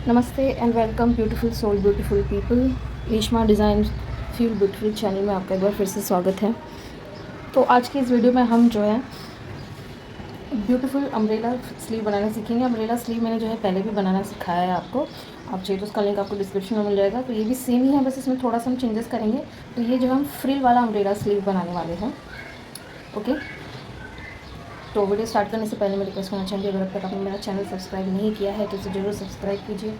नमस्ते and welcome beautiful soul beautiful people. Ishma design feel beautiful channel में आपका एक बार फिर से स्वागत है। तो आज की इस वीडियो में हम जो है ब्यूटीफुल अम्ब्रेला स्लीव बनाना सीखेंगे। अम्ब्रेला स्लीव मैंने जो है पहले भी बनाना सिखाया है आपको। आप चाहिए तो उसका लिंक आपको डिस्क्रिप्शन में मिल जाएगा। तो ये भी सेम ही है, बस इसमें थोड़ा सा हम चेंजेस करेंगे। तो ये जो हम फ्रिल वाला अम्ब्रेला स्लीव बनाने वाले हैं। ओके, तो वीडियो स्टार्ट करने से पहले मैं रिक्वेस्ट करना चाहूँगी, अगर अब तक आपने मेरा चैनल सब्सक्राइब नहीं किया है तो इसे ज़रूर सब्सक्राइब कीजिए,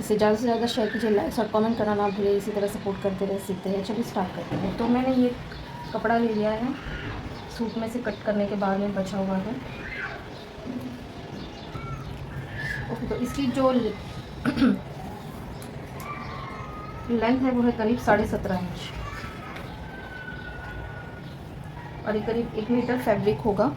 इसे ज़्यादा से ज़्यादा शेयर कीजिए, लाइक्स और कमेंट करना ना भूलिए। इसी तरह सपोर्ट करते रहे, सीखते रहे। चलिए स्टार्ट करते हैं। तो मैंने ये कपड़ा ले लिया है, सूट में से कट करने के बाद में बचा हुआ है। ओके, तो इसकी जो लेंथ है वो है करीब 17.5 इंच और ये करीब 1 मीटर फैब्रिक होगा।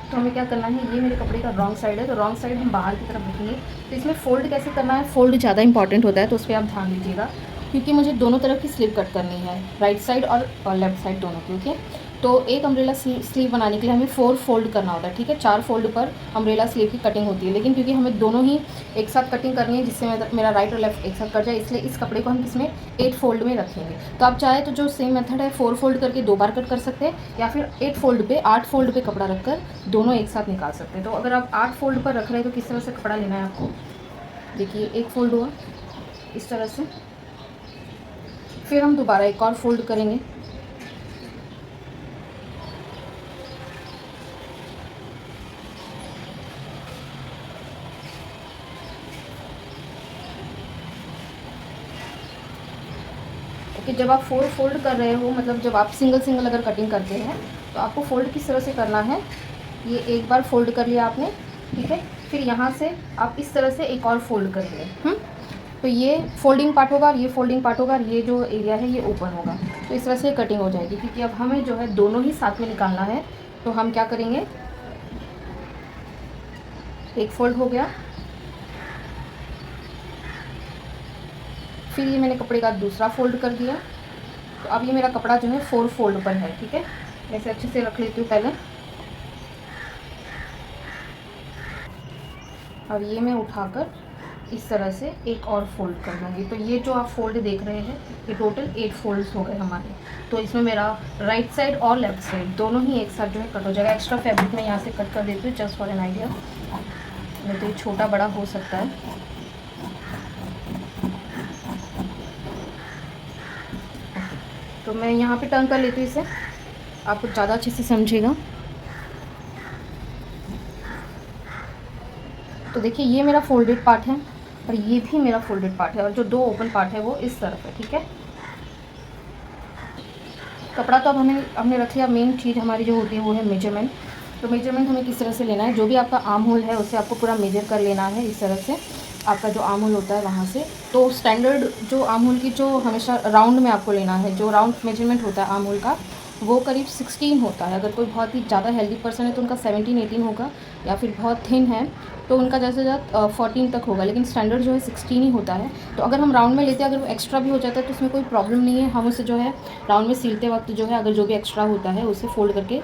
तो हमें क्या करना है, ये मेरे कपड़े का रॉन्ग साइड है, तो रॉन्ग साइड हम बाहर की तरफ रखेंगे। तो इसमें फ़ोल्ड कैसे करना है, फ़ोल्ड ज़्यादा इंपॉर्टेंट होता है, तो उस पर आप ध्यान दीजिएगा, क्योंकि मुझे दोनों तरफ की स्लीव कट करनी है, राइट साइड और लेफ्ट साइड दोनों की। ओके, तो एक अम्ब्रेला स्लीव बनाने के लिए हमें 4 फोल्ड करना होता है। ठीक है, 4 फोल्ड पर अम्ब्रेला स्लीव की कटिंग होती है, लेकिन क्योंकि हमें दोनों ही एक साथ कटिंग करनी है, जिससे मेरा राइट और लेफ्ट एक साथ कट जाए, इसलिए इस कपड़े को हम किसमें 8 फोल्ड में रखेंगे। तो आप चाहे तो जो सेम मेथड है 4 फोल्ड करके 2 बार कट कर सकते हैं, या फिर 8 फोल्ड पे 8 फोल्ड पे कपड़ा रखकर दोनों एक साथ निकाल सकते हैं। तो अगर आप 8 फोल्ड पर रख रहे हैं तो किस तरह से कपड़ा लेना है आपको, देखिए एक फोल्ड हुआ इस तरह से, फिर हम दोबारा एक और फोल्ड करेंगे। कि जब आप 4 फोल्ड कर रहे हो, मतलब जब आप सिंगल सिंगल अगर कटिंग करते हैं तो आपको फोल्ड किस तरह से करना है, ये एक बार फोल्ड कर लिया आपने, ठीक है, फिर यहाँ से आप इस तरह से एक और फोल्ड करेंगे। तो ये फोल्डिंग पार्ट होगा और ये फोल्डिंग पार्ट होगा और ये जो एरिया है ये ओपन होगा। तो इस तरह से कटिंग हो जाएगी, क्योंकि अब हमें जो है दोनों ही साथ में निकालना है। तो हम क्या करेंगे, एक फोल्ड हो गया, फिर ये मैंने कपड़े का दूसरा फोल्ड कर दिया। तो अब ये मेरा कपड़ा जो है 4 फोल्ड पर है। ठीक है, ऐसे अच्छे से रख लेती हूँ पहले। और ये मैं उठाकर इस तरह से एक और फोल्ड कर लूँगी। तो ये जो आप फोल्ड देख रहे हैं ये टोटल 8 फोल्ड्स हो गए हमारे। तो इसमें मेरा राइट साइड और लेफ्ट साइड दोनों ही एक साथ जो है कट हो जाएगा। एक्स्ट्रा फैब्रिक मैं यहाँ से कट कर देती हूँ, जस्ट फॉर एन आइडिया, नहीं तो ये छोटा बड़ा हो सकता है। तो मैं यहाँ पे टर्न कर लेती हूँ इसे, आप कुछ ज़्यादा अच्छे से समझिएगा। तो देखिए ये मेरा फोल्डेड पार्ट है और ये भी मेरा फोल्डेड पार्ट है, और जो 2 ओपन पार्ट है वो इस तरफ है। ठीक है, कपड़ा तो अब हमने रख लिया। मेन चीज़ हमारी जो होती है वो है मेजरमेंट। तो मेजरमेंट हमें किस तरह से लेना है, जो भी आपका आर्म होल है उससे आपको पूरा मेजर कर लेना है। इस तरह से आपका जो आर्म होल होता है वहाँ से, तो स्टैंडर्ड जो आर्म होल की जो हमेशा राउंड में आपको लेना है, जो राउंड मेजरमेंट होता है आर्म होल का, वो करीब 16 होता है। अगर कोई बहुत ही ज़्यादा हेल्दी पर्सन है तो उनका 17-18 होगा, या फिर बहुत थिन है तो उनका ज़्यादा से ज़्यादा 14 तक होगा, लेकिन स्टैंडर्ड जो है 16 ही होता है। तो अगर हम राउंड में लेते हैं, अगर वो एक्स्ट्रा भी हो जाता है तो उसमें कोई प्रॉब्लम नहीं है। हम उसे जो है राउंड में सिलते वक्त जो है, अगर जो भी एक्स्ट्रा होता है उसे फोल्ड करके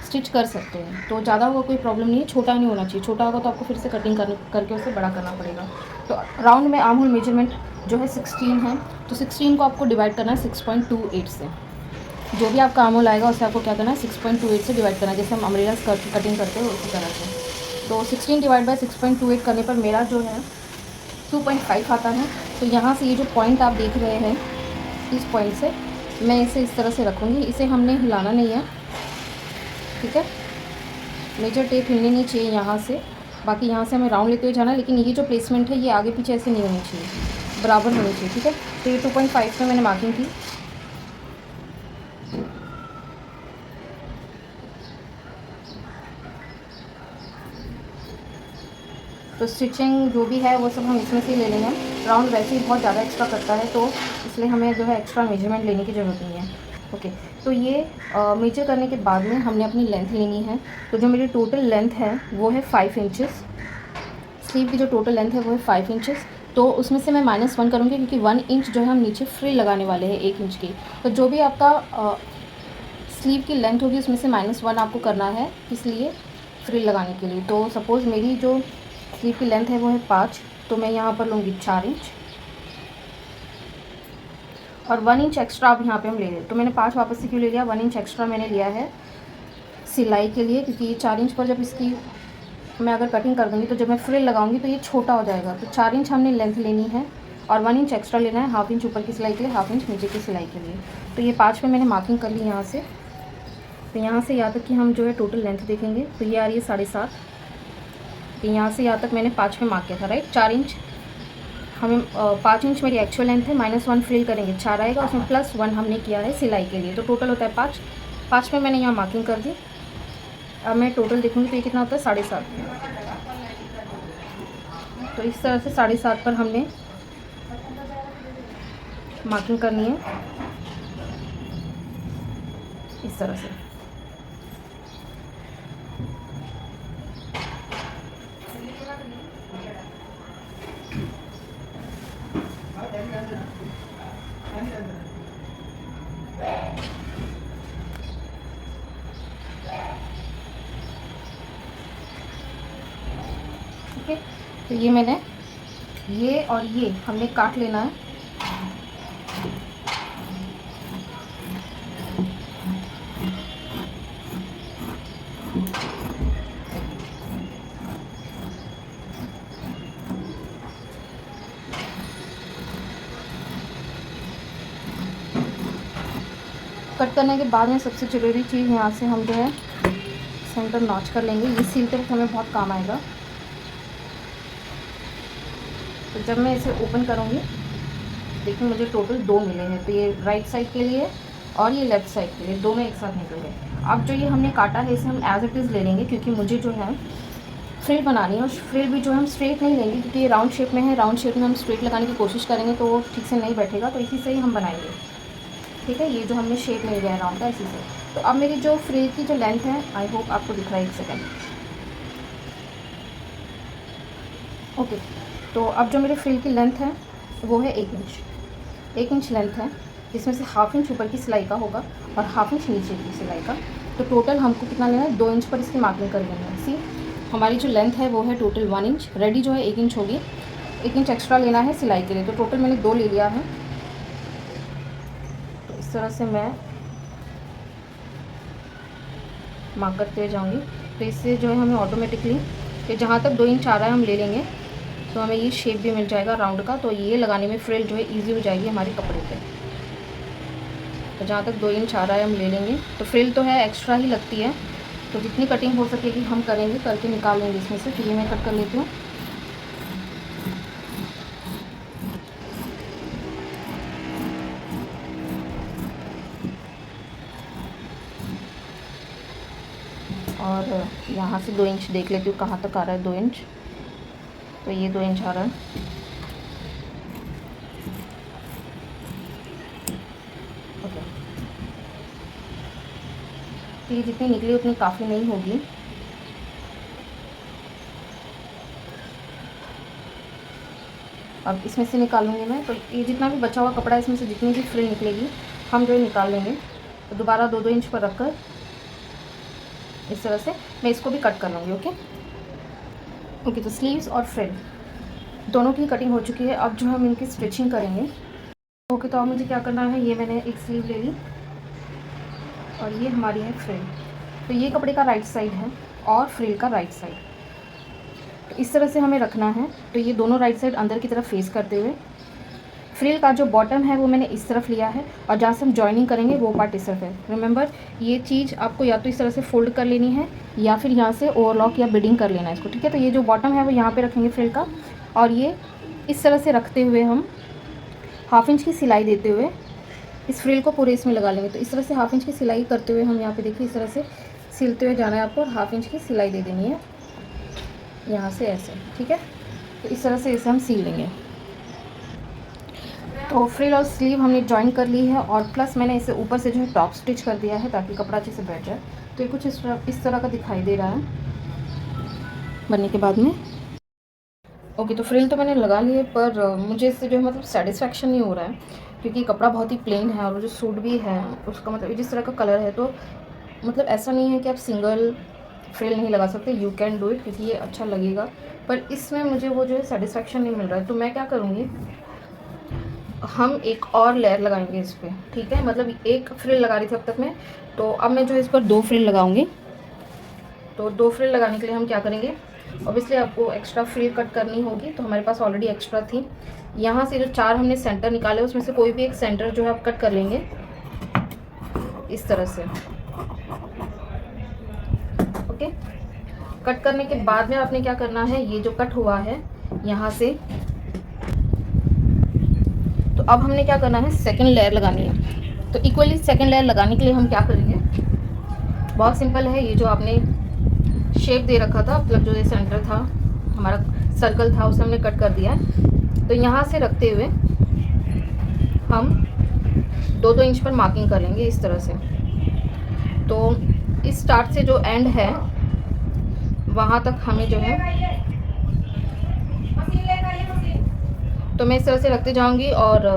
स्टिच कर सकते हैं। तो ज़्यादा हुआ कोई प्रॉब्लम नहीं है, छोटा नहीं होना चाहिए। छोटा होगा तो आपको फिर से कटिंग करके उसे बड़ा करना पड़ेगा। तो राउंड में आर्म होल मेजरमेंट जो है 16 है, तो 16 को आपको डिवाइड करना है 6.28 से। जो भी आपका आर्म होल आएगा उसे आपको क्या करना है, 6.28 से डिवाइड करना है, जैसे हम अम्ब्रेला कटिंग करते हैं उसी तरह से। तो 16 डिवाइड बाई 6.28 करने पर मेरा जो है 2.5 आता है। तो यहाँ से ये जो पॉइंट आप देख रहे हैं, इस पॉइंट से मैं इसे इस तरह से रखूँगी। इसे हमने हिलाना नहीं है, ठीक है, मेजर टेप हिलनी नहीं चाहिए यहाँ से। बाकी यहाँ से हमें राउंड लेते हुए जाना है, लेकिन ये जो प्लेसमेंट है ये आगे पीछे ऐसे नहीं होनी चाहिए, बराबर होनी चाहिए। ठीक है, तो ये 2.5 में मैंने मार्किंग की। तो स्टिचिंग जो भी है वो सब हम इसमें से ही ले लेंगे। राउंड वैसे ही बहुत ज़्यादा एक्स्ट्रा करता है, तो इसलिए हमें जो है एक्स्ट्रा मेजरमेंट लेने की ज़रूरत नहीं है। ओके, तो ये मेजर करने के बाद में हमने अपनी लेंथ लेनी है। तो जो मेरी टोटल लेंथ है वो है 5 इंचेस। स्लीव की जो टोटल लेंथ है वो है 5 इंचेस। तो उसमें से मैं -1 करूँगी, क्योंकि 1 इंच जो है हम नीचे फ्रिल लगाने वाले हैं 1 इंच की। तो जो भी आपका स्लीव की लेंथ होगी उसमें से -1 आपको करना है, इसलिए फ्रिल लगाने के लिए। तो सपोज़ मेरी जो स्लीव की लेंथ है वो है 5, तो मैं यहाँ पर लूँगी 4 इंच और 1 इंच एक्स्ट्रा अब यहाँ पे हम ले लें। तो मैंने 5 वापस से क्यों ले लिया, 1 इंच एक्स्ट्रा मैंने लिया है सिलाई के लिए, क्योंकि ये 4 इंच पर जब इसकी मैं अगर कटिंग कर दूँगी तो जब मैं फ्रिल लगाऊंगी तो ये छोटा हो जाएगा। तो 4 इंच हमने लेंथ लेनी है और 1 इंच एक्स्ट्रा लेना है, हाफ इंच ऊपर की सिलाई के लिए, हाफ इंच नीचे की सिलाई के लिए। तो ये 5 पे मैंने मार्किंग कर ली यहाँ से। तो यहाँ से यहाँ तक कि हम जो है टोटल लेंथ देखेंगे तो ये आ रही है 7.5। तो यहाँ से यहाँ तक मैंने 5 पे मार्क किया था, राइट। 4 इंच हमें 5 इंच मेरी एक्चुअल लेंथ है, -1 फ्रिल करेंगे 4 आएगा, उसमें +1 हमने किया है सिलाई के लिए, तो टोटल होता है 5। 5 पे मैंने यहाँ मार्किंग कर दी। अब मैं टोटल देखूँगी तो ये कितना होता है 7.5। तो इस तरह से 7.5 पर हमने मार्किंग करनी है, इस तरह से। ठीक है, तो ये मैंने ये और ये हमने काट लेना है। कट करने के बाद में सबसे ज़रूरी चीज़ यहाँ से हम जो है सेंटर नॉच कर लेंगे। ये सीलते वक्त हमें बहुत काम आएगा। तो जब मैं इसे ओपन करूँगी देखिए मुझे टोटल 2 मिले हैं। तो ये राइट साइड के लिए और ये लेफ़्ट साइड के लिए दोनों एक साथ निकल गए। अब जो ये हमने काटा है इसे हम एज इट इज़ ले लेंगे, क्योंकि मुझे जो है फ्रिल बनानी है और फ्रिल भी जो है हम स्ट्रेट नहीं लेंगे, क्योंकि ये राउंड शेप में है। राउंड शेप में हम स्ट्रेट लगाने की कोशिश करेंगे तो वो ठीक से नहीं बैठेगा, तो इसी से ही हम बनाएंगे। ठीक है, ये जो हमने शेप मिल गया है राउंड का, इसी से। तो अब मेरी जो फ्रिल की जो लेंथ है, आई होप आपको दिख रहा है, 1 सेकेंड। ओके, तो अब जो मेरी फ्रिल की लेंथ है वो है 1 इंच। 1 इंच लेंथ है, इसमें से हाफ इंच ऊपर की सिलाई का होगा और हाफ इंच नीचे की सिलाई का। तो टोटल हमको कितना लेना है, 2 इंच पर इसकी मार्किंग कर लेना है। सी हमारी जो लेंथ है वो है टोटल 1 इंच, रेडी जो है 1 इंच होगी। 1 इंच एक्स्ट्रा लेना है सिलाई के लिए, तो टोटल मैंने 2 ले लिया है। तो इस तरह से मैं मार्क करते जाऊँगी। तो इससे जो है हमें ऑटोमेटिकली कि जहाँ तक 2 इंच आ रहा है हम ले लेंगे, तो हमें ये शेप भी मिल जाएगा राउंड का। तो ये लगाने में फ्रिल जो है ईजी हो जाएगी हमारे कपड़े पे। तो जहाँ तक 2 इंच आ रहा है हम ले लेंगे। तो फ्रिल तो है एक्स्ट्रा ही लगती है, तो जितनी कटिंग हो सकेगी हम करेंगे, करके निकाल लेंगे इसमें से। तो ये मैं कट कर लेती हूँ। और यहाँ से 2 इंच देख लेती हूँ कहाँ तक आ रहा है 2 इंच। तो ये 2 इंच आ रहा है। ओके, तो ये जितनी निकली उतनी काफ़ी नहीं होगी। अब इसमें से निकालूंगी मैं। तो ये जितना भी बचा हुआ कपड़ा है इसमें से जितनी भी फ्रिल निकलेगी हम जो है निकाल लेंगे। तो दोबारा 2-2 इंच पर रखकर इस तरह से मैं इसको भी कट कर लूँगी। ओके, तो स्लीव्स और फ्रिल दोनों की कटिंग हो चुकी है। अब जो हम इनकी स्टिचिंग करेंगे। ओके, तो अब मुझे क्या करना है, ये मैंने एक स्लीव ले ली और ये हमारी है फ्रिल। तो ये कपड़े का राइट साइड है और फ्रिल का राइट साइड, तो इस तरह से हमें रखना है। तो ये दोनों राइट साइड अंदर की तरफ फेस करते हुए, फ्रिल का जो बॉटम है वो मैंने इस तरफ लिया है और जहाँ से हम जॉइनिंग करेंगे वो पार्ट इस तरफ है। रिमेंबर, ये चीज़ आपको या तो इस तरह से फोल्ड कर लेनी है या फिर यहाँ से ओवरलॉक या बिडिंग कर लेना है इसको। ठीक है, तो ये जो बॉटम है वो यहाँ पे रखेंगे फ्रिल का, और ये इस तरह से रखते हुए हम हाफ इंच की सिलाई देते हुए इस फ्रिल को पूरे इसमें लगा लेंगे। तो इस तरह से हाफ इंच की सिलाई करते हुए हम यहाँ पे देखिए इस तरह से सिलते हुए जाना है आपको, और हाफ इंच की सिलाई दे देनी है यहाँ से ऐसे। ठीक है, तो इस तरह से इसे हम सिल लेंगे। तो फ्रिल और स्लीव हमने जॉइन कर ली है और प्लस मैंने इसे ऊपर से जो है टॉप स्टिच कर दिया है ताकि कपड़ा अच्छे से बैठ जाए। तो ये कुछ इस तरह का दिखाई दे रहा है बनने के बाद में। ओके, तो फ्रिल तो मैंने लगा लिए, पर मुझे इससे जो है मतलब सेटिस्फेक्शन नहीं हो रहा है, क्योंकि कपड़ा बहुत ही प्लेन है और जो सूट भी है उसका मतलब जिस तरह का कलर है, तो मतलब ऐसा नहीं है कि आप सिंगल फ्रिल नहीं लगा सकते, यू कैन डू इट, क्योंकि ये अच्छा लगेगा, पर इसमें मुझे वो जो है सेटिस्फेक्शन नहीं मिल रहा है। तो मैं क्या करूँगी, हम एक और लेयर लगाएंगे इस पर, ठीक है। मतलब एक फ्रिल लगा रही थी अब तक मैं, तो अब मैं जो है इस पर 2 फ्रिल लगाऊंगी। तो 2 फ्रिल लगाने के लिए हम क्या करेंगे, ऑब्वियसली आपको एक्स्ट्रा फ्रिल कट करनी होगी, तो हमारे पास ऑलरेडी एक्स्ट्रा थी। यहाँ से जो 4 हमने सेंटर निकाले उसमें से कोई भी एक सेंटर जो है आप कट कर लेंगे इस तरह से, ओके। कट करने के बाद में आपने क्या करना है, ये जो कट हुआ है यहाँ से, तो अब हमने क्या करना है, सेकंड लेयर लगानी है। तो इक्वली सेकंड लेयर लगाने के लिए हम क्या करेंगे, बहुत सिंपल है। ये जो आपने शेप दे रखा था, मतलब जो ये सेंटर था हमारा, सर्कल था, उसे हमने कट कर दिया है। तो यहाँ से रखते हुए हम 2-2 इंच पर मार्किंग कर लेंगे इस तरह से। तो इस स्टार्ट से जो एंड है वहाँ तक हमें जो है, तो मैं इस तरह से रखते जाऊंगी और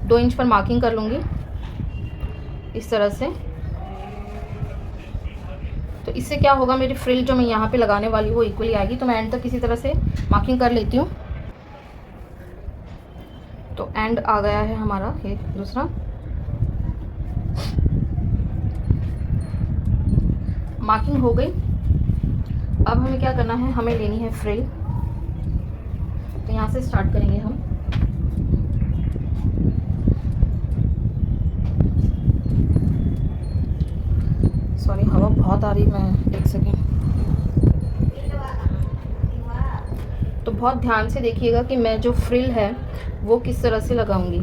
2 इंच पर मार्किंग कर लूँगी इस तरह से। तो इससे क्या होगा, मेरी फ्रिल जो मैं यहाँ पे लगाने वाली हूँ वो इक्वली आएगी। तो मैं एंड तक इसी तरह से मार्किंग कर लेती हूँ। तो एंड आ गया है हमारा ये दूसरा, मार्किंग हो गई। अब हमें क्या करना है, हमें लेनी है फ्रिल। तो यहाँ से स्टार्ट करेंगे हम। सॉरी, हवा बहुत आ रही है, मैं 1 सेकेंड। तो बहुत ध्यान से देखिएगा कि मैं जो फ्रिल है वो किस तरह से लगाऊंगी।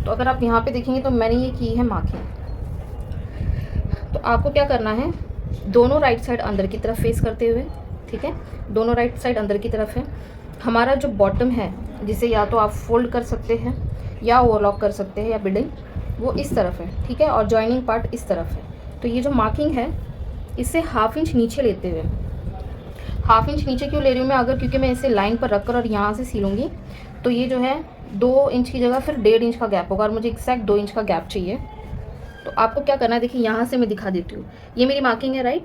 तो अगर आप यहाँ पे देखेंगे तो मैंने ये की है मार्किंग। तो आपको क्या करना है, दोनों राइट साइड अंदर की तरफ फेस करते हुए, ठीक है, दोनों राइट साइड अंदर की तरफ है। हमारा जो बॉटम है, जिसे या तो आप फोल्ड कर सकते हैं या ओवरलॉक कर सकते हैं या बिडिंग, वो इस तरफ है, ठीक है, और जॉइनिंग पार्ट इस तरफ है। तो ये जो मार्किंग है इससे 1/2 इंच नीचे लेते हुए, 1/2 इंच नीचे क्यों ले रही हूँ मैं, अगर क्योंकि मैं इसे लाइन पर रखकर और यहाँ से सिलूँगी तो ये जो है 2 इंच की जगह फिर 1.5 इंच का गैप होगा, और मुझे एक्जैक्ट 2 इंच का गैप चाहिए। तो आपको क्या करना है, देखिए यहाँ से मैं दिखा देती हूँ, ये मेरी मार्किंग है, राइट।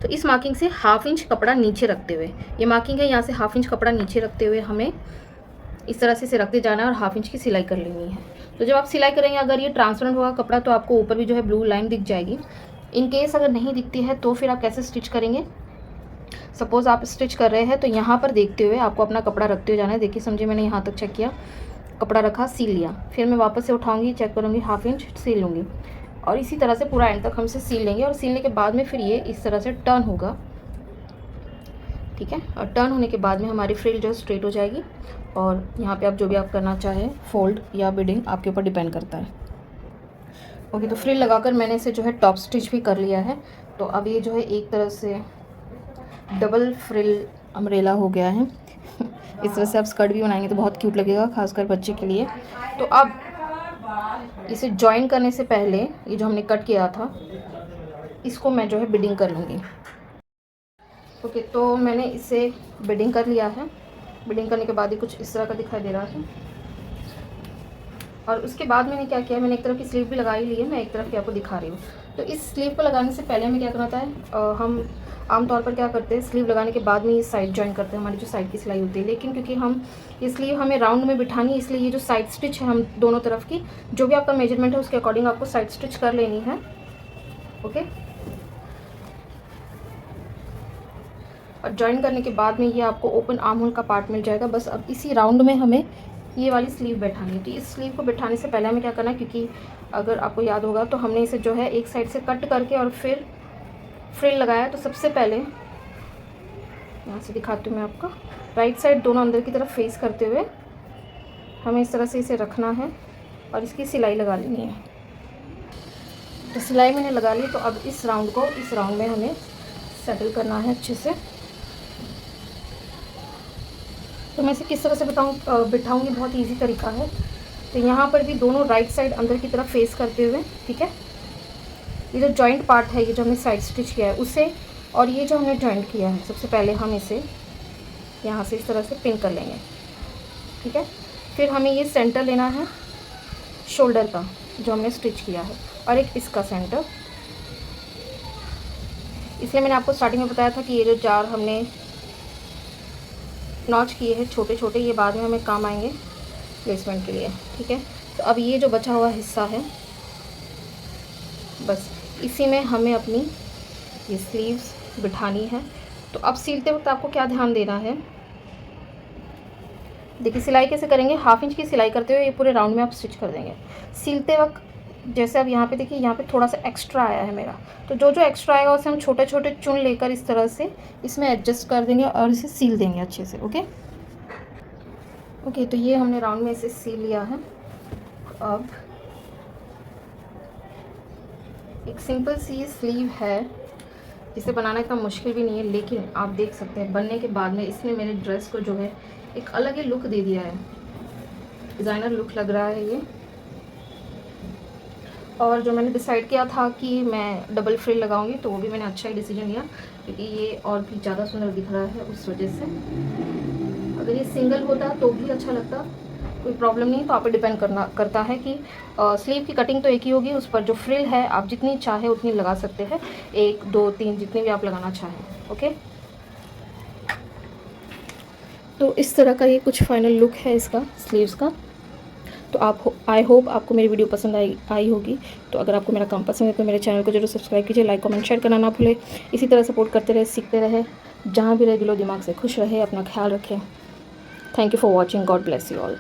तो इस मार्किंग से 1/2 इंच कपड़ा नीचे रखते हुए, ये मार्किंग है, यहाँ से 1/2 इंच कपड़ा नीचे रखते हुए हमें इस तरह से इसे रखते जाना है और 1/2 इंच की सिलाई कर लेनी है। तो जब आप सिलाई करेंगे, अगर ये ट्रांसपेरेंट होगा कपड़ा तो आपको ऊपर भी जो है ब्लू लाइन दिख जाएगी। इन केस अगर नहीं दिखती है तो फिर आप कैसे स्टिच करेंगे, सपोज़ आप स्टिच कर रहे हैं तो यहाँ पर देखते हुए आपको अपना कपड़ा रखते हुए जाना है। देखिए समझिए, मैंने यहाँ तक चेक किया, कपड़ा रखा, सील लिया, फिर मैं वापस से उठाऊंगी, चेक करूँगी, 1/2 इंच सील लूँगी, और इसी तरह से पूरा एंड तक हम इसे सील लेंगे। और सीलने के बाद में फिर ये इस तरह से टर्न होगा, ठीक है। और टर्न होने के बाद में हमारी फ्रिल जो स्ट्रेट हो जाएगी। और यहाँ पे आप जो भी आप करना चाहें, फोल्ड या बिडिंग, आपके ऊपर डिपेंड करता है। ओके, तो फ्रिल लगाकर मैंने इसे जो है टॉप स्टिच भी कर लिया है। तो अब ये जो है एक तरह से डबल फ्रिल अम्ब्रेला हो गया है। इस तरह से आप स्कर्ट भी बनाएंगे तो बहुत क्यूट लगेगा, खासकर बच्चे के लिए। तो अब इसे जॉइन करने से पहले ये जो हमने कट किया था इसको मैं जो है बिडिंग कर लूँगी। ओके, तो मैंने इसे बिडिंग कर लिया है। बिडिंग करने के बाद ही कुछ इस तरह का दिखाई दे रहा है। और उसके बाद मैंने क्या किया, मैंने एक तरफ की स्लीव भी लगा ही ली है, मैं एक तरफ की आपको दिखा रही हूँ। तो इस स्लीव को लगाने से पहले हमें क्या करना होता है, हम आमतौर पर क्या करते हैं, स्लीव लगाने के बाद में ये साइड जॉइन करते हैं, हमारी जो साइड की सिलाई होती है। लेकिन क्योंकि हम ये स्लीव हमें राउंड में बिठानी है, इसलिए ये जो साइड स्टिच है हम दोनों तरफ की, जो भी आपका मेजरमेंट है उसके अकॉर्डिंग आपको साइड स्टिच कर लेनी है। ओके, और जॉइन करने के बाद में ये आपको ओपन आर्म होल का पार्ट मिल जाएगा। बस अब इसी राउंड में हमें ये वाली स्लीव बैठानी है। तो इस स्लीव को बैठाने से पहले हमें क्या करना है, क्योंकि अगर आपको याद होगा तो हमने इसे जो है एक साइड से कट करके और फिर फ्रिल लगाया। तो सबसे पहले यहाँ से दिखाती हूँ मैं आपको, राइट साइड दोनों अंदर की तरफ फेस करते हुए हमें इस तरह से इसे रखना है और इसकी सिलाई लगा लेनी है। तो सिलाई मैंने लगा ली। तो अब इस राउंड को इस राउंड में हमें सेटल करना है अच्छे से। तो मैं इसे किस तरह से बिठाऊंगी, बहुत इजी तरीका है। तो यहाँ पर भी दोनों राइट साइड अंदर की तरफ फेस करते हुए, ठीक है, ये जो जॉइंट पार्ट है, ये जो हमने साइड स्टिच किया है उसे, और ये जो हमने जॉइंट किया है, सबसे पहले हम इसे यहाँ से इस तरह से पिन कर लेंगे, ठीक है। फिर हमें ये सेंटर लेना है शोल्डर का, जो हमने स्टिच किया है, और एक इसका सेंटर। इसलिए मैंने आपको स्टार्टिंग में बताया था कि ये जो 4 हमने नॉच किए हैं छोटे छोटे, ये बाद में हमें काम आएंगे प्लेसमेंट के लिए, ठीक है। तो अब ये जो बचा हुआ हिस्सा है, बस इसी में हमें अपनी ये स्लीव्स बिठानी है। तो अब सिलते वक्त आपको क्या ध्यान देना है, देखिए सिलाई कैसे करेंगे, 1/2 इंच की सिलाई करते हुए ये पूरे राउंड में आप स्टिच कर देंगे। सिलते वक्त जैसे अब यहाँ पे देखिए, यहाँ पे थोड़ा सा एक्स्ट्रा आया है मेरा, तो जो जो एक्स्ट्रा आएगा उसे हम छोटे छोटे चुन लेकर इस तरह से इसमें एडजस्ट कर देंगे और इसे सील देंगे अच्छे से। ओके, तो ये हमने राउंड में इसे सील लिया है। अब एक सिंपल सी स्लीव है, इसे बनाना इतना मुश्किल भी नहीं है, लेकिन आप देख सकते हैं बनने के बाद में इसने मेरे ड्रेस को जो है एक अलग ही लुक दे दिया है, डिज़ाइनर लुक लग रहा है ये। और जो मैंने डिसाइड किया था कि मैं डबल फ्रिल लगाऊंगी, तो वो भी मैंने अच्छा ही डिसीजन लिया, क्योंकि ये और भी ज़्यादा सुंदर दिख रहा है उस वजह से। अगर ये सिंगल होता तो भी अच्छा लगता, कोई प्रॉब्लम नहीं। तो आप पे डिपेंड करता है कि स्लीव की कटिंग तो एक ही होगी, उस पर जो फ्रिल है आप जितनी चाहे उतनी लगा सकते हैं, 1 2 3 जितनी भी आप लगाना चाहें। ओके, तो इस तरह का ये कुछ फाइनल लुक है इसका स्लीव्स का। तो आई होप आपको मेरी वीडियो पसंद आई होगी। तो अगर आपको मेरा काम पसंद है तो मेरे चैनल को जरूर सब्सक्राइब कीजिए, लाइक कमेंट शेयर करना ना भूले। इसी तरह सपोर्ट करते रहे, सीखते रहे, जहाँ भी रहे दिलो दिमाग से खुश रहे, अपना ख्याल रखें। Thank you for watching, God bless you all.